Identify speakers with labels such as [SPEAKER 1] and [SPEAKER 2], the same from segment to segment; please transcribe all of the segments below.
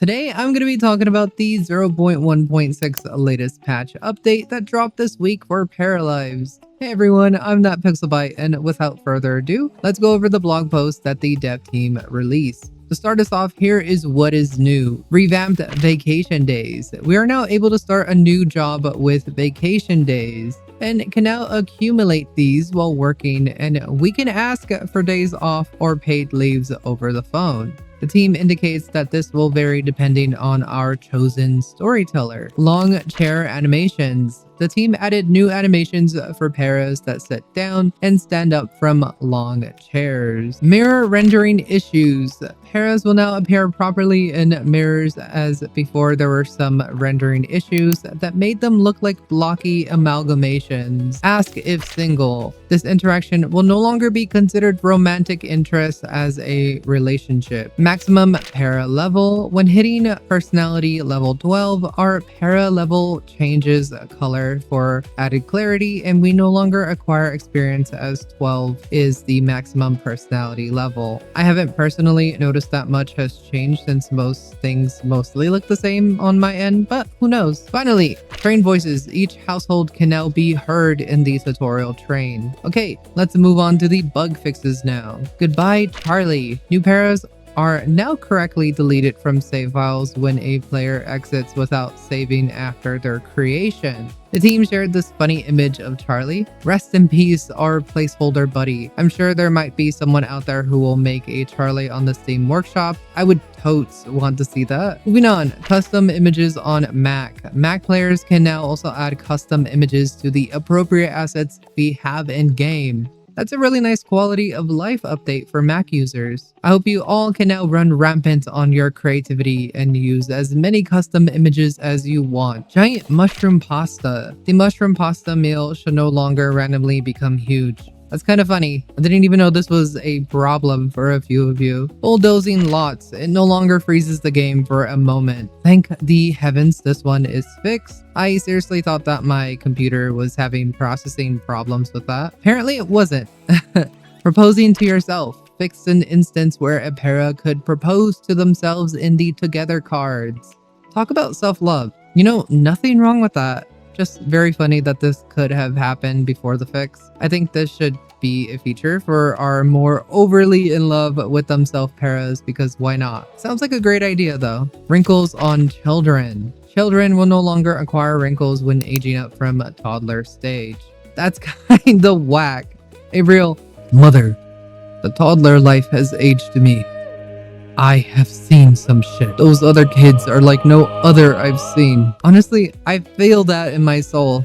[SPEAKER 1] Today, I'm going to be talking about the 0.1.6 latest patch update that dropped this week for Paralives. Hey everyone, I'm NatPixelbyte, and without further ado, let's go over the blog post that the dev team released. To start us off, here is what is new. Revamped vacation days. We are now able to start a new job with vacation days and can now accumulate these while working, and we can ask for days off or paid leaves over the phone. The team indicates that this will vary depending on our chosen storyteller. Long chair animations. The team added new animations for paras that sit down and stand up from long chairs. Mirror rendering issues. Paras will now appear properly in mirrors, as before there were some rendering issues that made them look like blocky amalgamations. Ask if single. This interaction will no longer be considered romantic interest as a relationship. Maximum para level. When hitting personality level 12, our para level changes color for added clarity, and we no longer acquire experience, as 12 is the maximum personality level. I haven't personally noticed that much has changed, since most things mostly look the same on my end, but who knows. Finally, train voices. Each household can now be heard in the tutorial train. Okay, let's move on to the bug fixes now. Goodbye, Charlie. New paras are now correctly deleted from save files when a player exits without saving after their creation. The team shared this funny image of Charlie. Rest in peace, our placeholder buddy. I'm sure there might be someone out there who will make a Charlie on the Steam Workshop. I would totes want to see that. Moving on, custom images on Mac. Mac players can now also add custom images to the appropriate assets we have in game. That's a really nice quality of life update for Mac users. I hope you all can now run rampant on your creativity and use as many custom images as you want. Giant mushroom pasta. The mushroom pasta meal should no longer randomly become huge. That's kind of funny. I didn't even know this was a problem for a few of you. Bulldozing lots. It no longer freezes the game for a moment. Thank the heavens this one is fixed. I seriously thought that my computer was having processing problems with that. Apparently it wasn't. Proposing to yourself. Fixed an instance where a para could propose to themselves in the together cards. Talk about self-love. You know, nothing wrong with that. Just very funny that this could have happened before the fix. I think this should be a feature for our more overly in love with themselves paras, because why not? Sounds like a great idea though. Wrinkles on children. Children will no longer acquire wrinkles when aging up from a toddler stage. That's kinda whack. A real mother. The toddler life has aged me. I have seen some shit. Those other kids are like no other I've seen. Honestly, I feel that in my soul.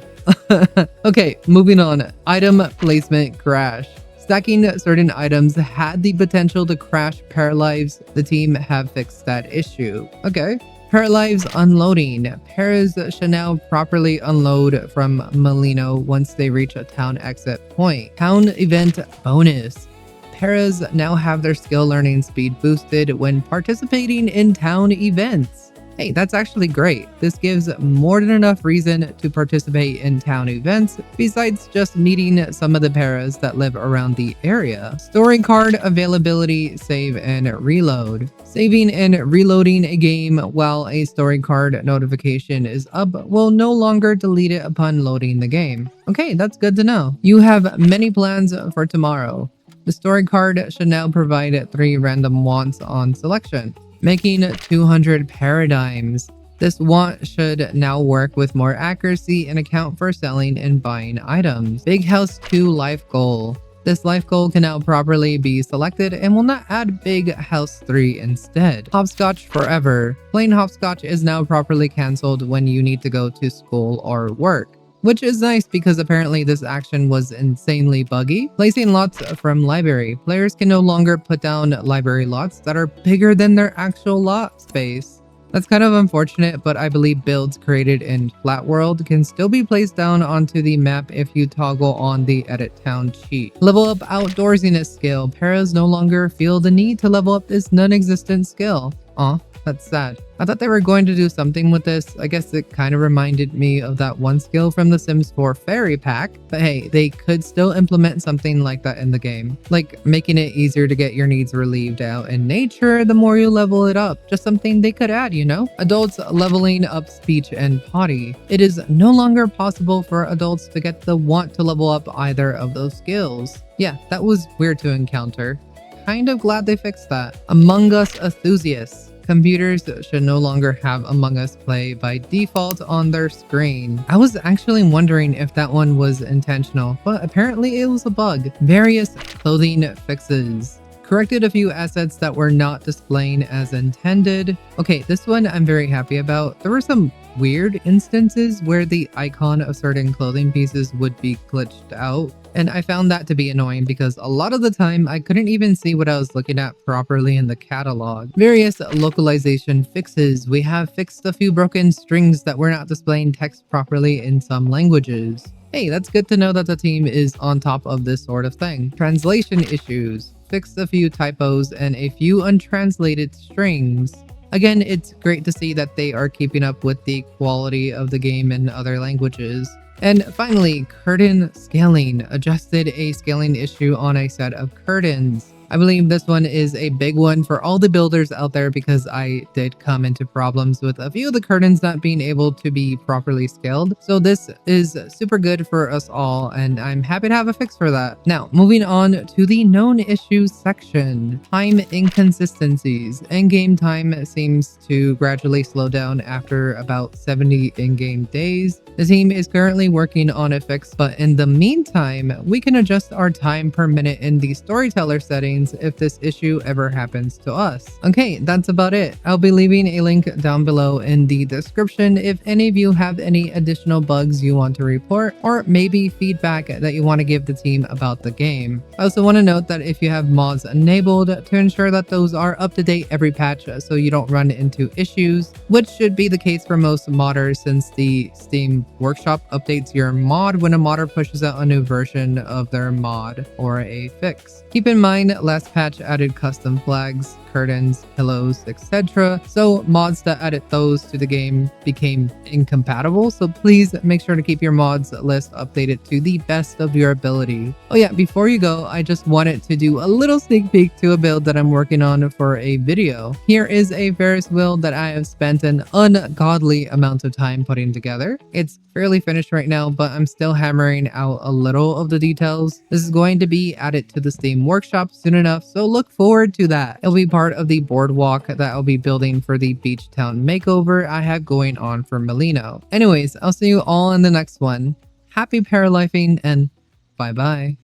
[SPEAKER 1] Okay, moving on. Item placement crash. Stacking certain items had the potential to crash Paralives. The team have fixed that issue. Okay. Paralives unloading. Paras should now properly unload from Molino once they reach a town exit point. Town event bonus. Paras now have their skill learning speed boosted when participating in town events. Hey, that's actually great. This gives more than enough reason to participate in town events, besides just meeting some of the paras that live around the area. Story card availability, save and reload. Saving and reloading a game while a story card notification is up will no longer delete it upon loading the game. Okay, that's good to know. You have many plans for tomorrow. The story card should now provide 3 random wants on selection, making 200 paradigms. This want should now work with more accuracy and account for selling and buying items. Big House 2 life goal. This life goal can now properly be selected and will not add Big House 3 instead. Hopscotch forever. Playing hopscotch is now properly cancelled when you need to go to school or work, which is nice because apparently this action was insanely buggy. Placing lots from library. Players can no longer put down library lots that are bigger than their actual lot space. That's kind of unfortunate, but I believe builds created in Flat World can still be placed down onto the map if you toggle on the Edit Town cheat. Level up outdoorsiness skill. Paras no longer feel the need to level up this non-existent skill. Aw, that's sad. I thought they were going to do something with this. I guess it kind of reminded me of that one skill from the Sims 4 Fairy Pack. But hey, they could still implement something like that in the game. Like making it easier to get your needs relieved out in nature the more you level it up. Just something they could add, you know? Adults leveling up speech and potty. It is no longer possible for adults to get the want to level up either of those skills. Yeah, that was weird to encounter. Kind of glad they fixed that. Among Us enthusiasts. Computers should no longer have Among Us play by default on their screen. I was actually wondering if that one was intentional, but apparently it was a bug. Various clothing fixes. Corrected a few assets that were not displaying as intended. Okay, this one I'm very happy about. There were some weird instances where the icon of certain clothing pieces would be glitched out. And I found that to be annoying because a lot of the time I couldn't even see what I was looking at properly in the catalog. Various localization fixes. We have fixed a few broken strings that were not displaying text properly in some languages. Hey, that's good to know that the team is on top of this sort of thing. Translation issues. Fixed a few typos and a few untranslated strings. Again, it's great to see that they are keeping up with the quality of the game in other languages. And finally, curtain scaling. Adjusted a scaling issue on a set of curtains. I believe this one is a big one for all the builders out there because I did come into problems with a few of the curtains not being able to be properly scaled. So this is super good for us all and I'm happy to have a fix for that. Now, moving on to the known issues section. Time inconsistencies. In-game time seems to gradually slow down after about 70 in-game days. The team is currently working on a fix, but in the meantime, we can adjust our time per minute in the storyteller settings if this issue ever happens to us. Okay, that's about it. I'll be leaving a link down below in the description if any of you have any additional bugs you want to report or maybe feedback that you want to give the team about the game. I also want to note that if you have mods enabled, to ensure that those are up to date every patch so you don't run into issues, which should be the case for most modders since the Steam Workshop updates your mod when a modder pushes out a new version of their mod or a fix. Keep in mind, last patch added custom flags, curtains, pillows, etc. So mods that added those to the game became incompatible. So please make sure to keep your mods list updated to the best of your ability. Oh yeah, before you go, I just wanted to do a little sneak peek to a build that I'm working on for a video. Here is a Ferris wheel that I have spent an ungodly amount of time putting together. It's fairly finished right now, but I'm still hammering out a little of the details. This is going to be added to the Steam Workshop soon enough, so look forward to that. It'll be part of the boardwalk that I'll be building for the beach town makeover I have going on for Molino. Anyways, I'll see you all in the next one. Happy paralifing and bye bye.